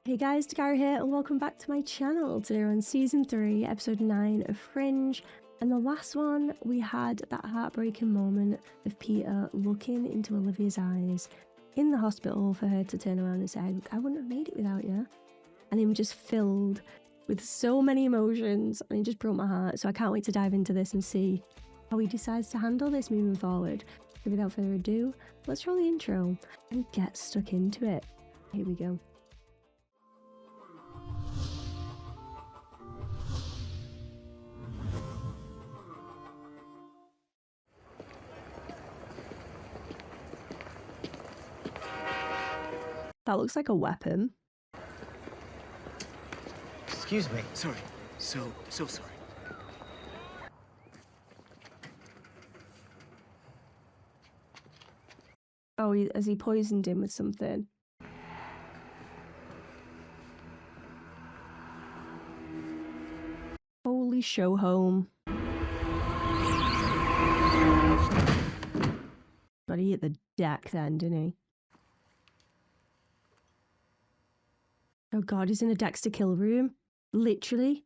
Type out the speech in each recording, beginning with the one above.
Hey guys, Dakara here and welcome back to my channel. Today we're on season 3, episode 9 of Fringe, and the last one we had that heartbreaking moment of Peter looking into Olivia's eyes in the hospital for her to turn around and say, I wouldn't have made it without you. And him just filled with so many emotions, and it just broke my heart. So I can't wait to dive into this and see how he decides to handle this moving forward. So without further ado, let's roll the intro and get stuck into it. Here we go. That looks like a weapon. Excuse me. Sorry. So sorry. Oh, has he poisoned him with something? Holy show home. But he hit the deck then, didn't he? Oh god, he's in a Dexter kill room. Literally.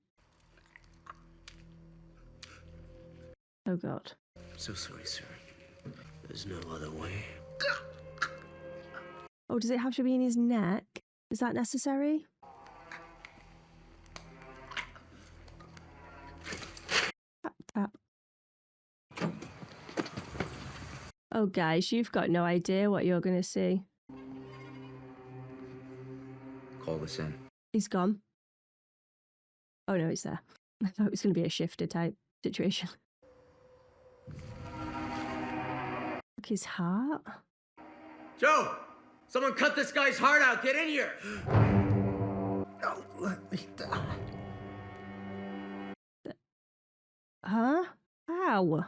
Oh god. So sorry, sir. There's no other way. Oh, does it have to be in his neck? Is that necessary? Tap, tap. Oh guys, you've got no idea what you're gonna see. Call this in. He's gone. Oh no, he's there. I thought it was going to be a shifter type situation. Look, his heart. Joe! Someone cut this guy's heart out! Get in here! Don't let me die. Huh? How?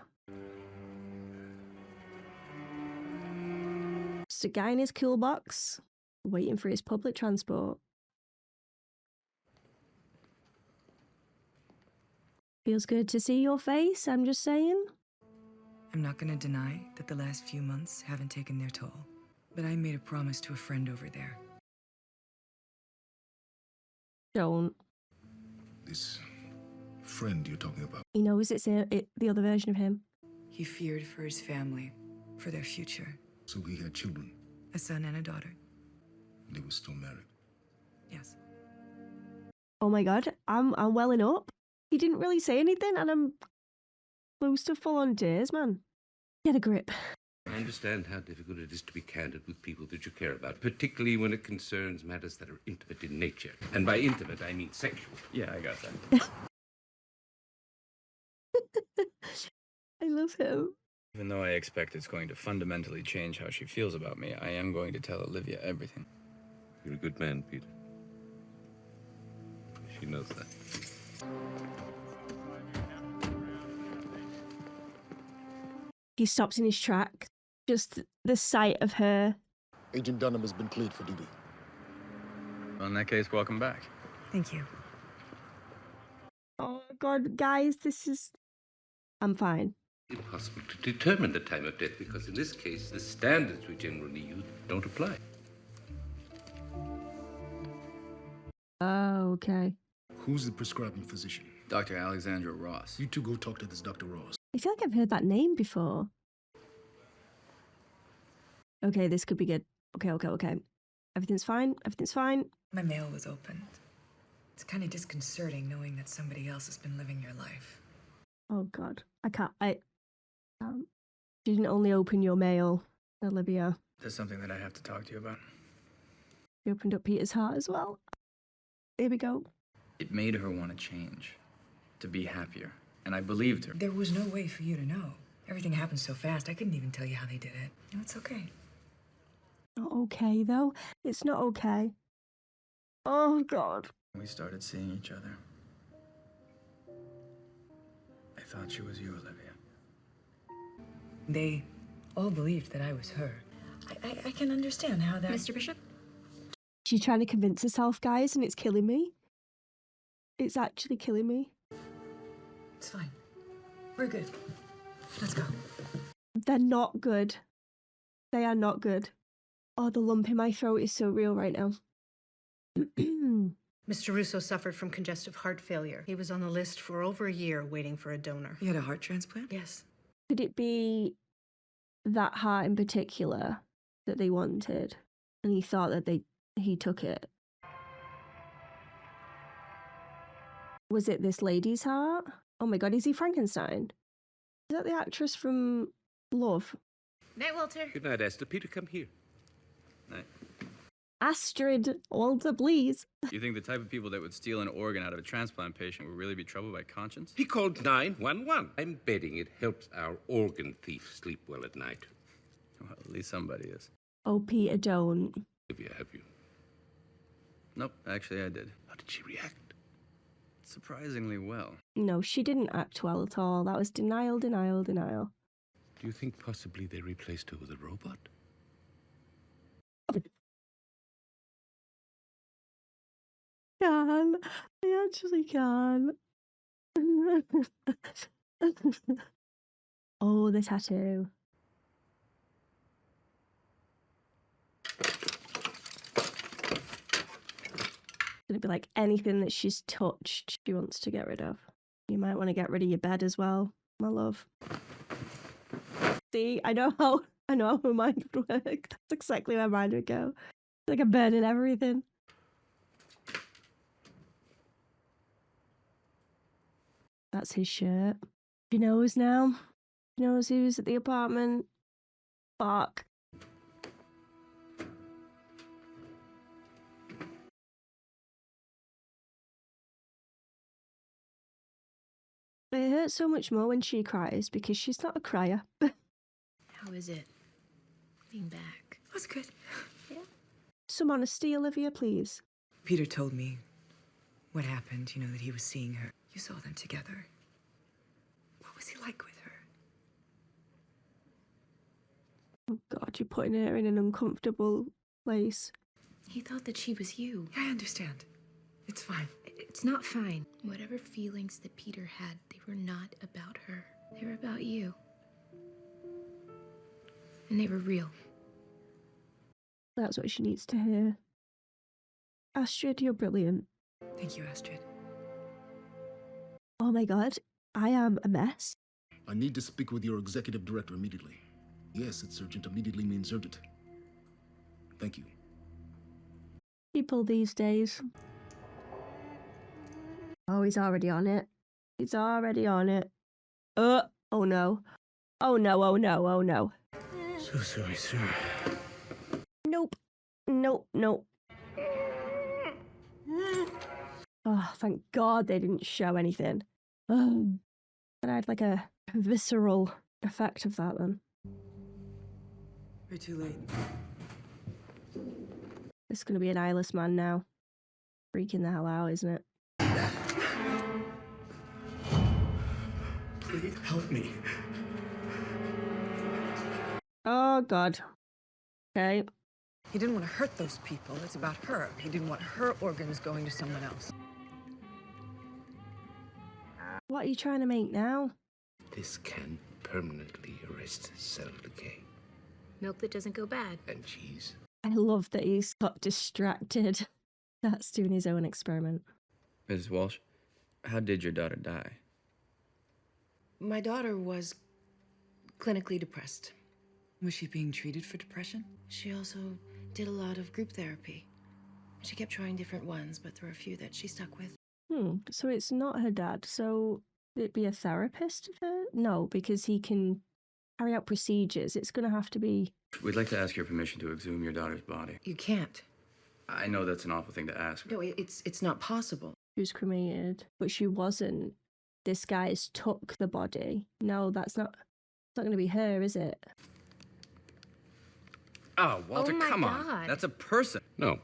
Just a guy in his cool box, waiting for his public transport. Feels good to see your face, I'm just saying. I'm not gonna deny that the last few months haven't taken their toll, but I made a promise to a friend over there. Don't. This friend you're talking about. He knows it's the other version of him. He feared for his family, for their future. So he had children. A son and a daughter. They were still married. Yes. Oh my god, I'm welling up. He didn't really say anything, and I'm close to full-on tears, man. Get a grip. I understand how difficult it is to be candid with people that you care about, particularly when it concerns matters that are intimate in nature. And by intimate, I mean sexual. Yeah, I got that. I love him. Even though I expect it's going to fundamentally change how she feels about me, I am going to tell Olivia everything. You're a good man, Peter. She knows that. He stops in his track. Just the sight of her. Agent Dunham has been cleared for duty. Well, in that case, welcome back. Thank you. Oh god, guys, I'm fine. Impossible to determine the time of death because in this case, the standards we generally use don't apply. Oh, okay. Who's the prescribing physician? Dr. Alexandra Ross. You two go talk to this Dr. Ross. I feel like I've heard that name before. Okay, this could be good. Okay. Everything's fine. My mail was opened. It's kind of disconcerting knowing that somebody else has been living your life. Oh god. You didn't only open your mail, Olivia. There's something that I have to talk to you about. You opened up Peter's heart as well. Here we go. It made her want to change, to be happier, and I believed her. There was no way for you to know. Everything happened so fast, I couldn't even tell you how they did it. No, it's okay. Not okay, though. It's not okay. Oh, God. We started seeing each other. I thought she was you, Olivia. They all believed that I was her. I can understand how that... Mr. Bishop? She's trying to convince herself, guys, and it's killing me. It's actually killing me. It's fine. We're good. Let's go. They're not good. They are not good. Oh, the lump in my throat is so real right now. Mr. Russo suffered from congestive heart failure. He was on the list for over a year waiting for a donor. He had a heart transplant? Yes. Could it be that heart in particular that they wanted, and he thought that he took it? Was it this lady's heart? Oh my god, is he Frankenstein? Is that the actress from Love? Night, Walter. Good night, Esther. Peter, come here. Night. Astrid, Walter, please. You think the type of people that would steal an organ out of a transplant patient would really be troubled by conscience? He called 911. I'm betting it helps our organ thief sleep well at night. Well, at least somebody is. Oh, Peter, don't. Olivia, have you? Nope, actually I did. How did she react? Surprisingly well. No, she didn't act well at all. That was denial, denial, denial. Do you think possibly they replaced her with a robot? Can. I actually can. Oh, the tattoo. Gonna be like anything that she's touched, she wants to get rid of. You might want to get rid of your bed as well, my love. See, I know how her mind would work. That's exactly where mine would go. Like a bed and everything. That's his shirt. He knows now. He knows who's at the apartment. Fuck. It hurts so much more when she cries because she's not a crier. How is it being back? That's good. Yeah. Some honesty, Olivia, please. Peter told me what happened, you know, that he was seeing her. You saw them together. What was he like with her? Oh God, you're putting her in an uncomfortable place. He thought that she was you. I understand. It's fine. It's not fine. Whatever feelings that Peter had, they were not about her. They were about you. And they were real. That's what she needs to hear. Astrid, you're brilliant. Thank you, Astrid. Oh my God, I am a mess. I need to speak with your executive director immediately. Yes, it's urgent. Immediately means urgent. Thank you. People these days. Oh, he's already on it. He's already on it. Oh no. Oh no, oh no, oh no. So sorry, sir. Nope. Nope, nope. Oh, thank God they didn't show anything. But I had like a visceral effect of that then. You're too late. It's gonna be an eyeless man now. Freaking the hell out, isn't it? Please help me. Oh God. Okay. He didn't want to hurt those people. It's about her. He didn't want her organs going to someone else. What are you trying to make now? This can permanently arrest cell decay. Milk that doesn't go bad. And cheese. I love that he's got distracted. That's doing his own experiment. Mrs. Walsh, how did your daughter die? My daughter was clinically depressed. Was she being treated for depression? She also did a lot of group therapy. She kept trying different ones, but there were a few that she stuck with. So it's not her dad. So it'd be a therapist? No, because he can carry out procedures. It's going to have to be... We'd like to ask your permission to exhume your daughter's body. You can't. I know that's an awful thing to ask. No, it's not possible. She was cremated, but she wasn't. This guy's took the body. No, it's not going to be her, is it? Oh, Walter, Oh my come God. on. That's a person. No,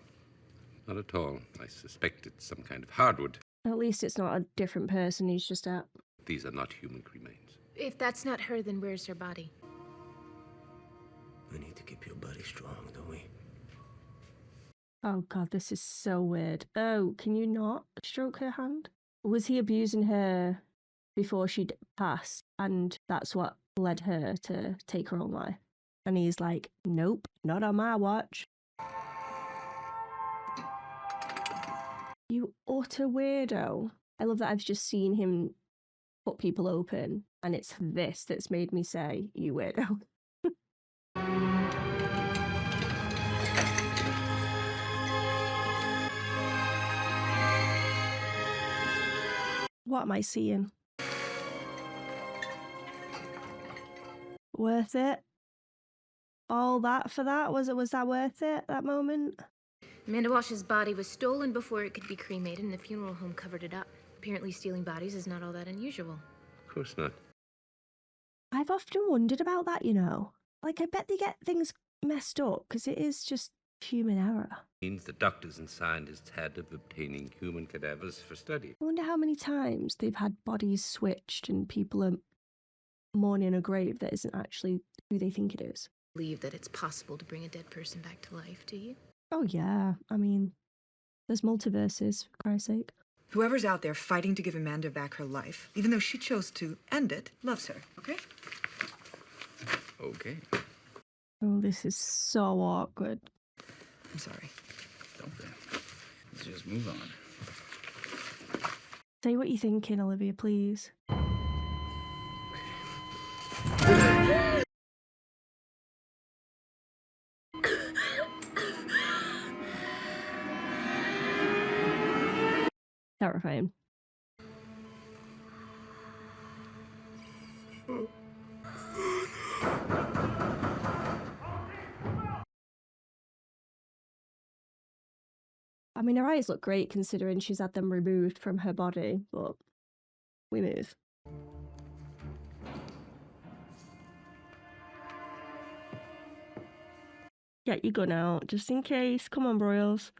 not at all. I suspect it's some kind of hardwood. At least it's not a different person he's just at. These are not human cremains. If that's not her, then where's her body? We need to keep your body strong, don't we? Oh God, this is so weird. Oh, can you not stroke her hand? Was he abusing her before she passed, and that's what led her to take her own life? And he's like, nope, not on my watch. You utter weirdo. I love that I've just seen him put people open, and it's this that's made me say, you weirdo. What am I seeing? Worth it? All that for that? Was that worth it, that moment? Amanda Walsh's body was stolen before it could be cremated, and the funeral home covered it up. Apparently stealing bodies is not all that unusual. Of course not. I've often wondered about that, you know. Like, I bet they get things messed up, because it is just human error. Means the doctors and scientists had of obtaining human cadavers for study. I wonder how many times they've had bodies switched and people are mourning a grave that isn't actually who they think it is. Believe that it's possible to bring a dead person back to life, do you? Oh yeah, I mean, there's multiverses, for Christ's sake. Whoever's out there fighting to give Amanda back her life, even though she chose to end it, loves her, okay? Okay. Oh, this is so awkward. I'm sorry. Don't be. Let's just move on. Say what you're thinking, Olivia, please. Terrifying. I mean, her eyes look great considering she's had them removed from her body, but we move. Get your gun out, just in case. Come on, Broyles.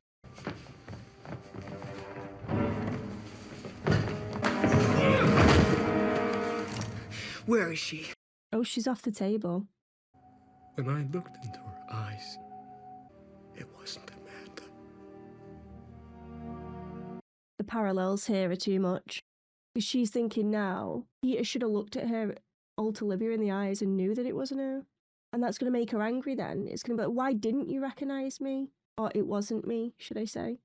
Where is she? Oh, she's off the table. When I looked into her eyes, it wasn't Amanda. The parallels here are too much. Because she's thinking now, Peter should have looked at her, old Olivia, in the eyes and knew that it wasn't her. And that's going to make her angry then. It's going to be like, why didn't you recognise me? Or it wasn't me, should I say.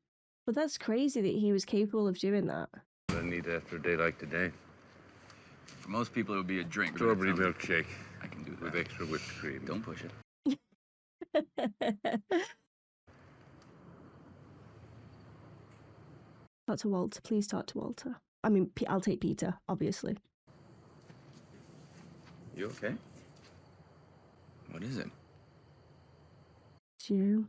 But that's crazy that he was capable of doing that. I need after a day like today. For most people, it would be a drink. Strawberry milkshake I can do that. with extra whipped cream. Don't push it. Talk to Walter. Please talk to Walter. I mean, I'll take Peter, obviously. You okay? What is it? It's you.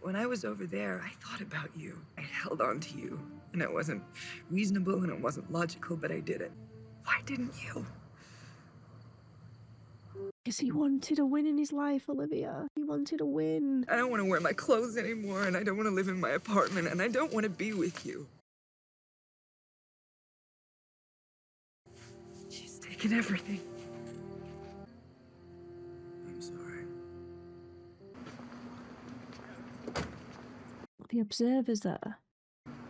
When I was over there, I thought about you. I held on to you. And it wasn't reasonable and it wasn't logical, but I did it. Why didn't you? Because he wanted a win in his life, Olivia. He wanted a win. I don't want to wear my clothes anymore, and I don't want to live in my apartment, and I don't want to be with you. She's taken everything. I'm sorry. The observer's there.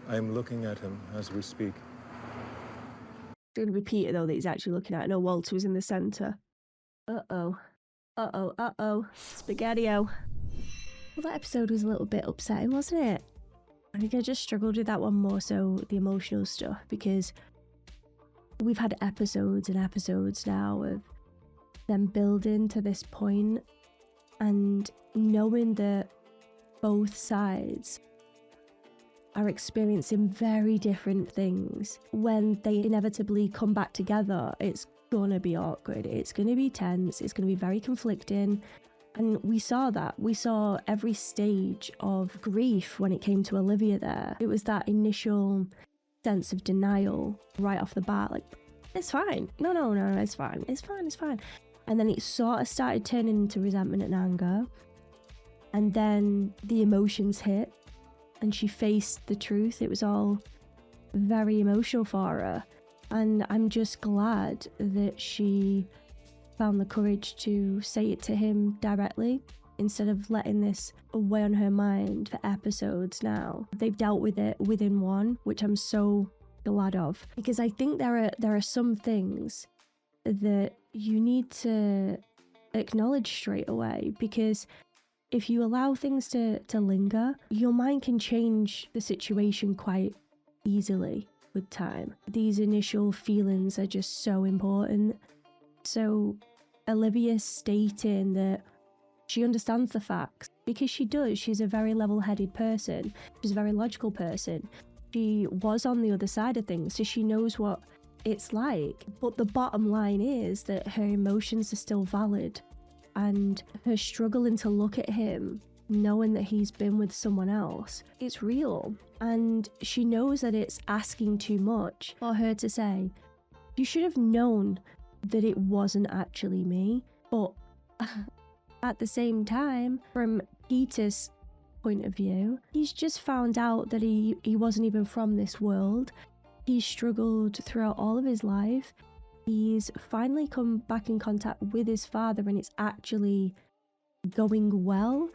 I'm looking at him as we speak. It's going to be Peter, though, that he's actually looking at. No, Walter was in the centre. Uh-oh. Uh-oh, uh-oh. Spaghetti-o. Well, that episode was a little bit upsetting, wasn't it? I think I just struggled with that one more so, the emotional stuff, because we've had episodes and episodes now of them building to this point and knowing that both sides are experiencing very different things. When they inevitably come back together, it's gonna be awkward, it's gonna be tense, it's gonna be very conflicting. And we saw that. We saw every stage of grief when it came to Olivia there. It was that initial sense of denial right off the bat, like, it's fine. No, it's fine. It's fine. And then it sort of started turning into resentment and anger. And then the emotions hit and she faced the truth. It was all very emotional for her. And I'm just glad that she found the courage to say it to him directly instead of letting this weigh on her mind for episodes now. They've dealt with it within one, which I'm so glad of. Because I think there are some things that you need to acknowledge straight away, because if you allow things to linger, your mind can change the situation quite easily with time. These initial feelings are just so important. So Olivia stating that she understands the facts, because she does. She's a very level-headed person. She's a very logical person. She was on the other side of things, so she knows what it's like. But the bottom line is that her emotions are still valid, and her struggling to look at him, knowing that he's been with someone else, it's real. And she knows that it's asking too much for her to say, you should have known that it wasn't actually me. But at the same time, from Peter's point of view, he's just found out that he wasn't even from this world. He's struggled throughout all of his life. He's finally come back in contact with his father, and it's actually going well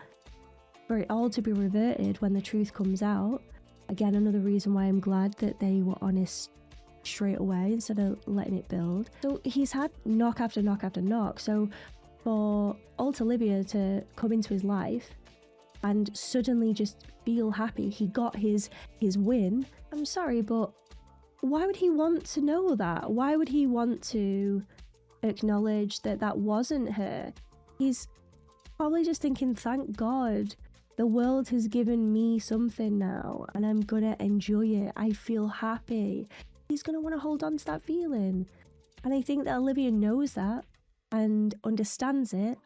for it all to be reverted when the truth comes out. Again, another reason why I'm glad that they were honest straight away instead of letting it build. So he's had knock after knock after knock. So for old Olivia to come into his life and suddenly just feel happy, he got his win. I'm sorry, but why would he want to know that? Why would he want to acknowledge that that wasn't her? He's probably just thinking, thank God, the world has given me something now and I'm gonna enjoy it. I feel happy. He's gonna want to hold on to that feeling. And I think that Olivia knows that and understands it,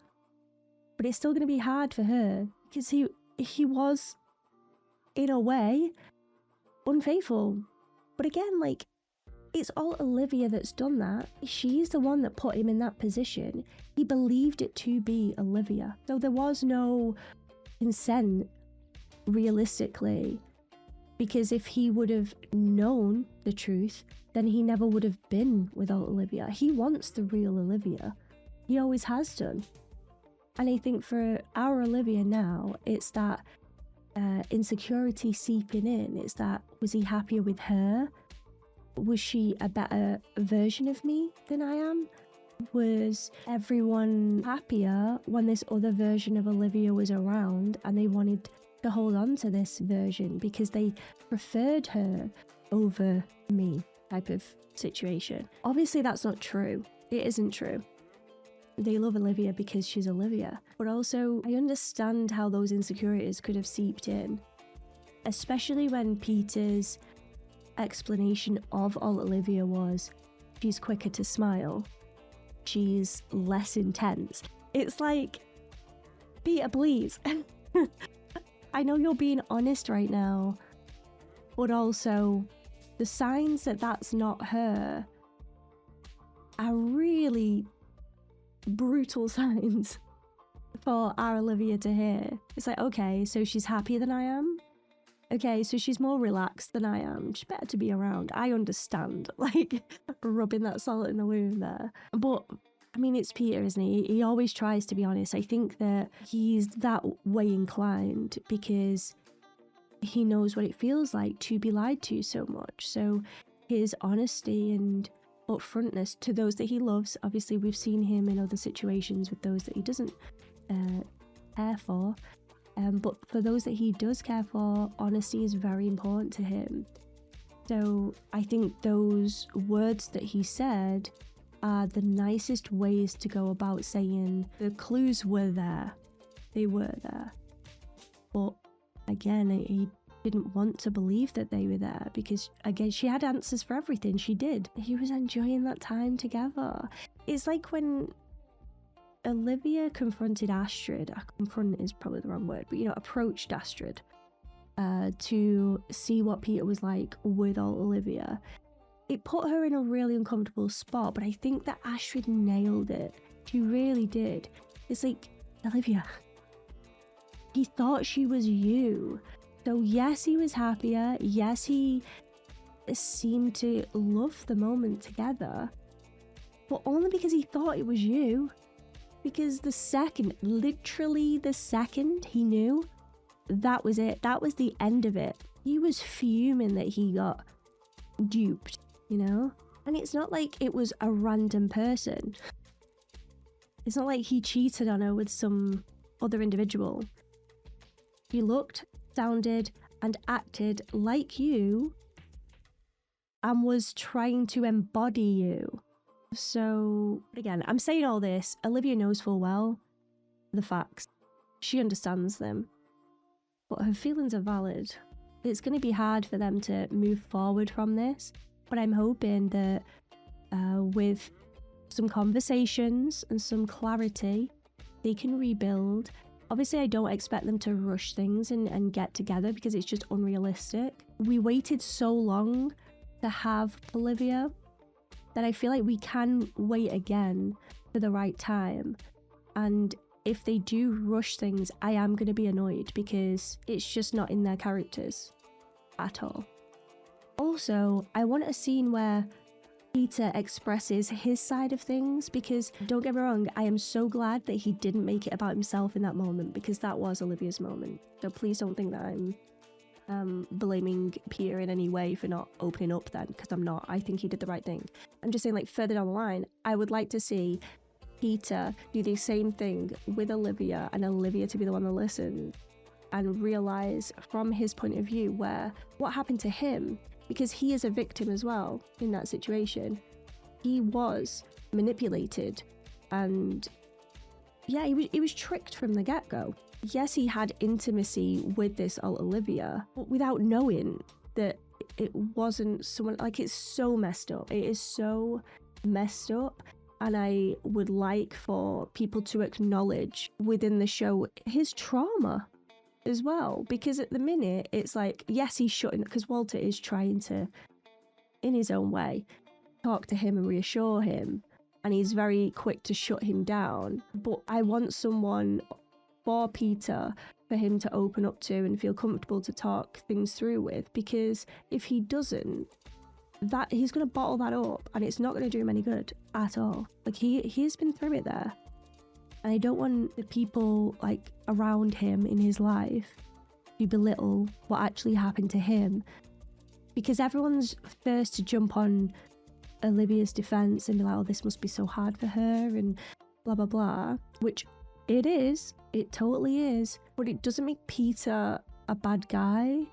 but it's still gonna be hard for her because he was, in a way, unfaithful. But again, like, it's all Olivia that's done that. She's the one that put him in that position. He believed it to be Olivia. So there was no consent, realistically, because if he would have known the truth, then he never would have been without Olivia. He wants the real Olivia. He always has done. And I think for our Olivia now, it's that insecurity seeping in. It's that, was he happier with her? Was she a better version of me than I am? Was everyone happier when this other version of Olivia was around and they wanted to hold on to this version because they preferred her over me type of situation? Obviously that's not true. It isn't true. They love Olivia because she's Olivia. But also, I understand how those insecurities could have seeped in, especially when Peter's explanation of all Olivia was, she's quicker to smile, she's less intense. It's like, Peter, please. I know you're being honest right now, but also the signs that that's not her are really brutal signs for our Olivia to hear. It's like, okay, so she's happier than I am. Okay, so she's more relaxed than I am. She's better to be around. I understand, like, rubbing that salt in the wound there. But, I mean, it's Peter, isn't he? He always tries to be honest. I think that he's that way inclined because he knows what it feels like to be lied to so much. So his honesty and upfrontness to those that he loves, obviously we've seen him in other situations with those that he doesn't care for. But for those that he does care for, honesty is very important to him. So I think those words that he said are the nicest ways to go about saying the clues were there. They were there. But again, he didn't want to believe that they were there because, again, she had answers for everything. She did. He was enjoying that time together. It's like when Olivia confronted Astrid. Confront is probably the wrong word, but, you know, approached Astrid to see what Peter was like with old Olivia. It put her in a really uncomfortable spot, but I think that Astrid nailed it. She really did. It's like, Olivia, he thought she was you. So yes, he was happier. Yes, he seemed to love the moment together, but only because he thought it was you. Because the second, literally the second he knew, that was it. That was the end of it. He was fuming that he got duped, you know? And it's not like it was a random person. It's not like he cheated on her with some other individual. He looked, sounded, and acted like you and was trying to embody you. So, again, I'm saying all this. Olivia knows full well the facts. She understands them. But her feelings are valid. It's going to be hard for them to move forward from this. But I'm hoping that with some conversations and some clarity, they can rebuild. Obviously, I don't expect them to rush things and get together because it's just unrealistic. We waited so long to have Olivia that I feel like we can wait again for the right time. And if they do rush things, I am going to be annoyed because it's just not in their characters at all. Also, I want a scene where Peter expresses his side of things, because don't get me wrong, I am so glad that he didn't make it about himself in that moment, because that was Olivia's moment. So please don't think that I'm blaming Peter in any way for not opening up then, because I'm not. I think he did the right thing. I'm just saying, like, further down the line, I would like to see Peter do the same thing with Olivia, and Olivia to be the one to listen and realize from his point of view what happened to him, because he is a victim as well in that situation. He was manipulated, and yeah, he was tricked from the get-go. Yes, he had intimacy with this Olivia, but without knowing that it wasn't someone, like, it's so messed up. It is so messed up. And I would like for people to acknowledge within the show his trauma as well. Because at the minute, it's like, yes, he's shutting, because Walter is trying to, in his own way, talk to him and reassure him. And he's very quick to shut him down. But I want someone for Peter, for him to open up to and feel comfortable to talk things through with. Because if he doesn't, that he's going to bottle that up, and it's not going to do him any good at all. Like, he's been through it there, and I don't want the people, like, around him in his life to belittle what actually happened to him, because everyone's first to jump on Olivia's defense and be like, oh, this must be so hard for her and blah blah blah, which it is, it totally is, but it doesn't make Peter a bad guy.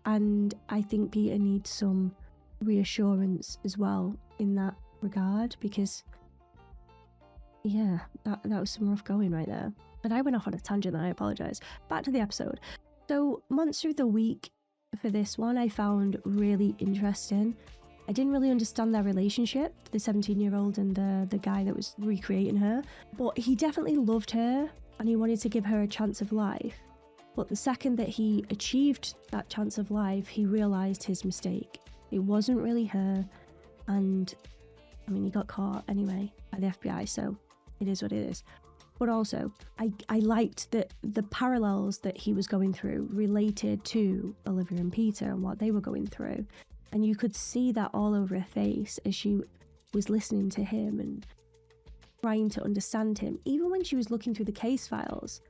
And I think Peter needs some reassurance as well in that regard, because yeah, that was some rough going right there. But I went off on a tangent and I apologize. Back to the episode. So Monster of the Week for this one I found really interesting. I didn't really understand their relationship, the 17-year-old and the guy that was recreating her, but he definitely loved her and he wanted to give her a chance of life. But the second that he achieved that chance of life, he realized his mistake. It wasn't really her, and I mean, he got caught anyway by the FBI, so it is what it is. But also, I liked that the parallels that he was going through related to Olivia and Peter and what they were going through. And you could see that all over her face as she was listening to him and trying to understand him. Even when she was looking through the case files,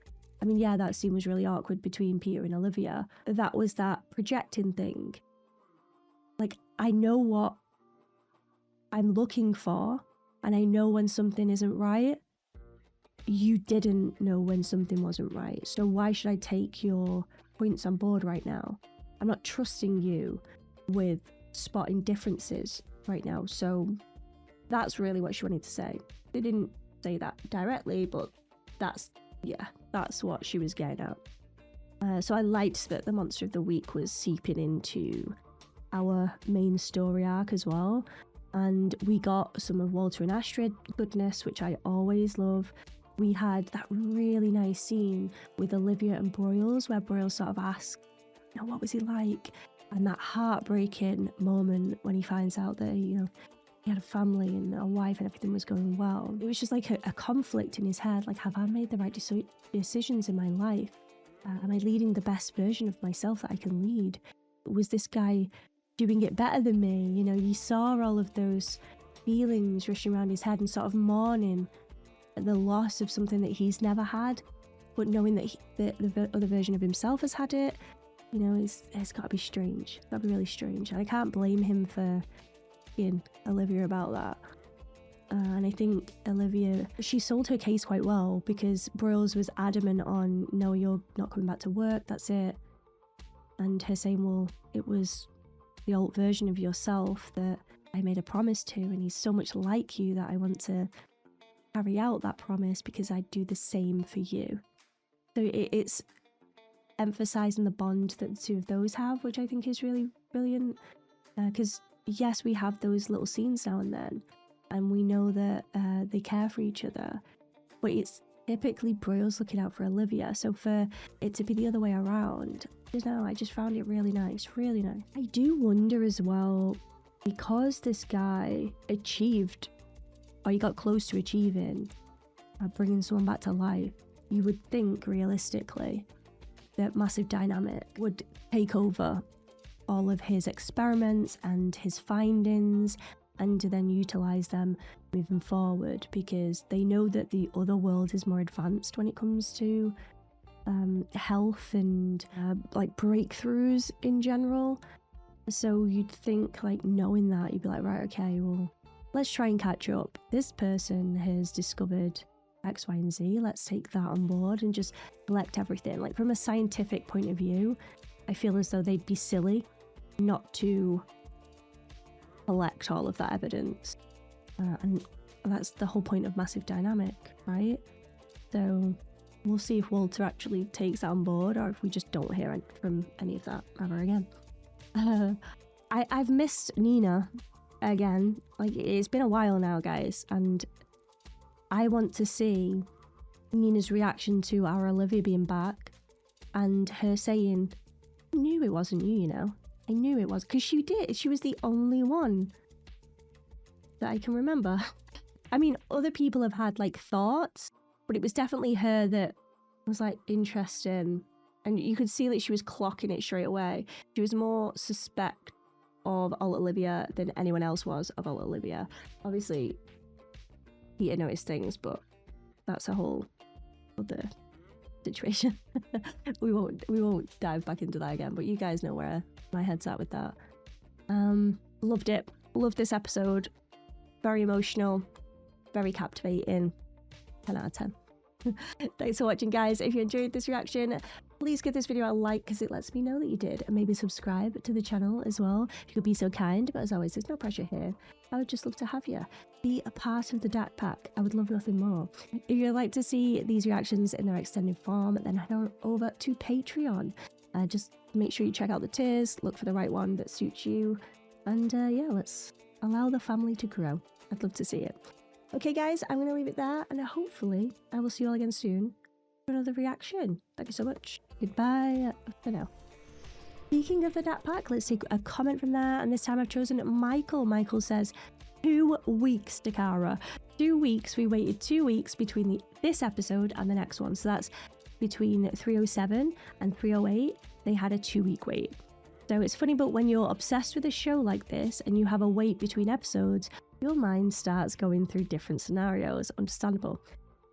I mean, yeah, that scene was really awkward between Peter and Olivia. That was that projecting thing. Like, I know what I'm looking for, and I know when something isn't right. You didn't know when something wasn't right, so why should I take your points on board right now? I'm not trusting you with spotting differences right now. So that's really what she wanted to say. They didn't say that directly, but that's what she was getting at. So I liked that the Monster of the Week was seeping into our main story arc as well, and we got some of Walter and Astrid goodness, which I always love. We had that really nice scene with Olivia and Broyles, where Broyles sort of asked, you know, what was he like? And that heartbreaking moment when he finds out that, you know, he had a family and a wife and everything was going well. It was just like a conflict in his head. Like, have I made the right decisions in my life? Am I leading the best version of myself that I can lead? Was this guy doing it better than me? You know, you saw all of those feelings rushing around his head and sort of mourning the loss of something that he's never had, but knowing that the other version of himself has had it, you know, it's got to be strange. It's got to be really strange. And I can't blame him for being Olivia about that. And I think Olivia, she sold her case quite well, because Broyles was adamant on, no, you're not coming back to work, that's it. And her saying, well, it was the old version of yourself that I made a promise to, and he's so much like you that I want to carry out that promise because I'd do the same for you. So it's emphasizing the bond that the two of those have, which I think is really brilliant. Because yes, we have those little scenes now and then, and we know that they care for each other, but it's typically Broyles looking out for Olivia. So for it to be the other way around, I just found it really nice, really nice. I do wonder as well, because this guy achieved, or he got close to achieving, bringing someone back to life, you would think realistically that Massive Dynamic would take over all of his experiments and his findings and to then utilize them moving forward, because they know that the other world is more advanced when it comes to health and like breakthroughs in general. So you'd think, like, knowing that, you'd be like, right, okay, well, let's try and catch up. This person has discovered X, Y, and Z. Let's take that on board and just collect everything. Like, from a scientific point of view, I feel as though they'd be silly not to collect all of that evidence. And that's the whole point of Massive Dynamic, right? So we'll see if Walter actually takes that on board, or if we just don't hear from any of that ever again. I've missed Nina again. Like, it's been a while now, guys, and I want to see Nina's reaction to our Olivia being back and her saying, I knew it wasn't you, you know. I knew it was, because she did. She was the only one that I can remember. I mean, other people have had like thoughts, but it was definitely her that was like interesting. And you could see that she was clocking it straight away. She was more suspect of Alt Olivia than anyone else was of Alt Olivia. Obviously, Peter noticed things, but that's a whole other situation. we won't dive back into that again, but you guys know where my head's at with that. Loved it. Loved this episode. Very emotional, very captivating. 10 out of 10. Thanks for watching, guys. If you enjoyed this reaction, please give this video a like, because it lets me know that you did, and maybe subscribe to the channel as well if you could be so kind. But as always, there's no pressure here. I would just love to have you be a part of the DAT pack. I would love nothing more. If you'd like to see these reactions in their extended form, then head on over to Patreon. Just make sure you check out the tiers, look for the right one that suits you, and yeah, let's allow the family to grow. I'd love to see it. Okay, guys, I'm going to leave it there, and hopefully I will see you all again soon for another reaction. Thank you so much. Goodbye for now. Speaking of the DAT pack, let's take a comment from there, and this time I've chosen Michael. Michael says, 2 weeks, Dakara. 2 weeks. We waited 2 weeks between this episode and the next one, so that's between 307 and 308. They had a 2-week wait. So it's funny, but when you're obsessed with a show like this and you have a wait between episodes, your mind starts going through different scenarios. Understandable.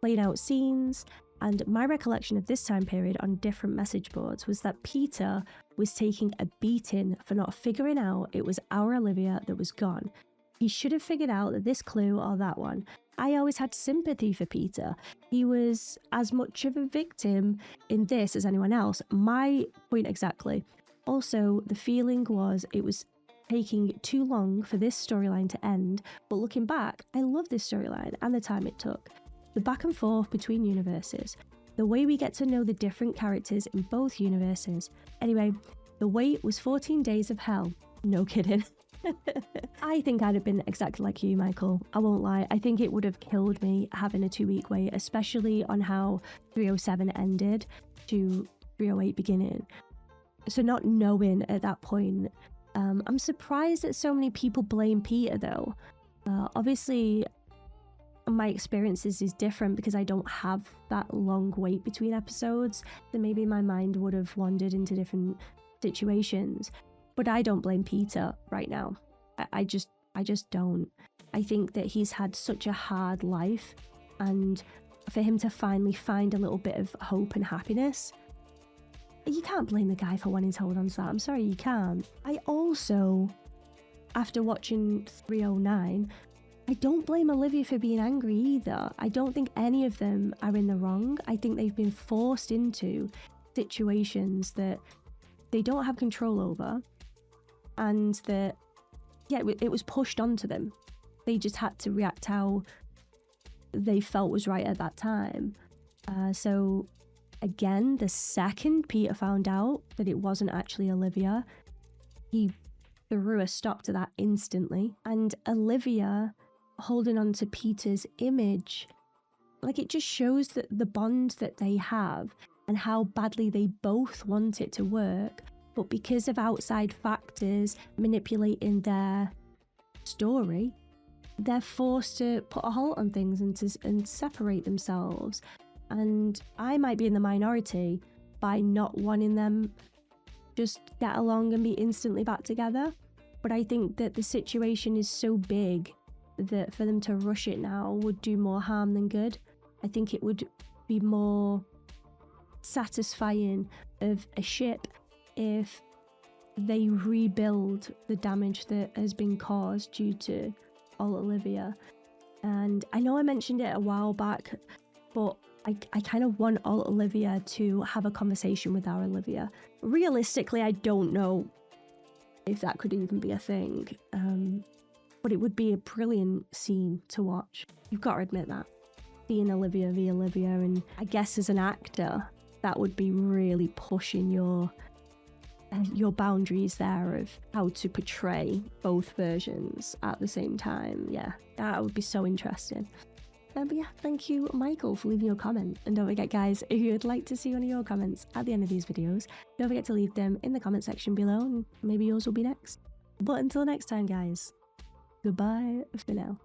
Playing out scenes. And my recollection of this time period on different message boards was that Peter was taking a beating for not figuring out it was our Olivia that was gone. He should have figured out that this clue or that one. I always had sympathy for Peter. He was as much of a victim in this as anyone else. My point exactly. Also, the feeling was it was taking too long for this storyline to end, but looking back, I love this storyline and the time it took. The back and forth between universes, the way we get to know the different characters in both universes. Anyway, the wait was 14 days of hell. No kidding. I think I'd have been exactly like you, Michael. I won't lie. I think it would have killed me having a 2-week wait, especially on how 307 ended to 308 beginning. So not knowing at that point, I'm surprised that so many people blame Peter though. Obviously, my experiences is different because I don't have that long wait between episodes. Then maybe my mind would have wandered into different situations. But I don't blame Peter right now. I just don't. I think that he's had such a hard life, and for him to finally find a little bit of hope and happiness, you can't blame the guy for wanting to hold on to that. I'm sorry, you can't. I also, after watching 309, I don't blame Olivia for being angry either. I don't think any of them are in the wrong. I think they've been forced into situations that they don't have control over. and that, yeah, it was pushed onto them. They just had to react how they felt was right at that time. So again, the second Peter found out that it wasn't actually Olivia, he threw a stop to that instantly. And Olivia holding on to Peter's image, like, it just shows that the bond that they have and how badly they both want it to work, but because of outside factors manipulating their story, they're forced to put a halt on things and separate themselves. And I might be in the minority by not wanting them just get along and be instantly back together, but I think that the situation is so big that for them to rush it now would do more harm than good. I think it would be more satisfying of a ship if they rebuild the damage that has been caused due to all Olivia. And I know I mentioned it a while back, but I kind of want all Olivia to have a conversation with our Olivia. Realistically, I don't know if that could even be a thing, but it would be a brilliant scene to watch. You've got to admit that. Being Olivia v. Olivia, and I guess as an actor, that would be really pushing your boundaries there of how to portray both versions at the same time. Yeah, that would be so interesting. But yeah, thank you, Michael, for leaving your comment. And don't forget, guys, if you would like to see one of your comments at the end of these videos, don't forget to leave them in the comment section below, and maybe yours will be next. But until next time, guys, goodbye for now.